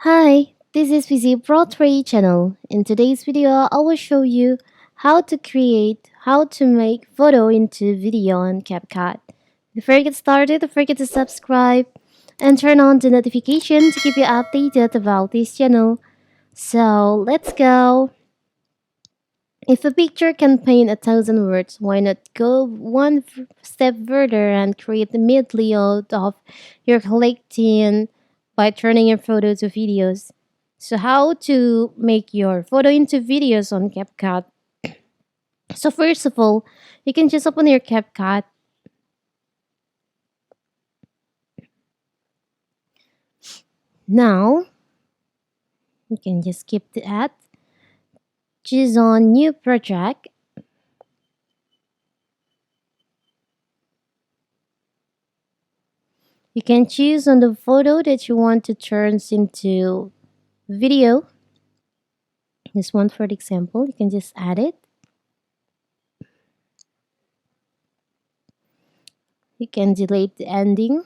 Hi, this is Vizi Pro 3 channel. In today's video, I will show you how to make photo into video on CapCut. Before you get started, don't forget to subscribe and turn on the notification to keep you updated about this channel. So let's go. If a picture can paint 1,000 words, why not go one step further and create the mid layout of your collecting by turning your photos to videos? So, how to make your photo into videos on CapCut? So, first of all, you can just open your CapCut. Now, you can just skip the ad, choose on New Project. You can choose on the photo that you want to turn into video. This one, for example, you can just add it. You can delete the ending.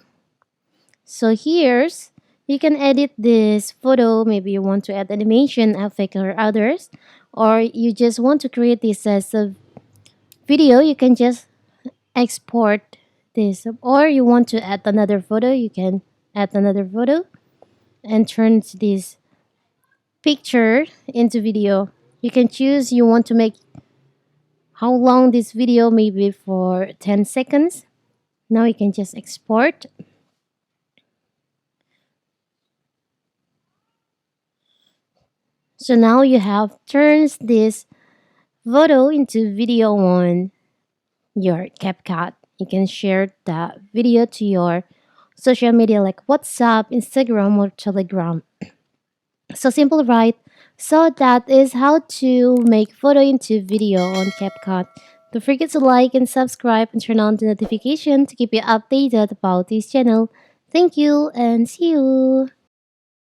So here's you can edit this photo. Maybe you want to add animation, effect, or others, or you just want to create this as a video. You can just export this, or you want to add another photo. You can add another photo and turn this picture into video. You can choose you want to make how long this video, maybe for 10 seconds. Now you can just export. So now you have turned this photo into video on your CapCut. You can share the video to your social media like WhatsApp, Instagram, or Telegram. So simple, right? So that is how to make photo into video on CapCut. Don't forget to like and subscribe and turn on the notification to keep you updated about this channel. Thank you and see you.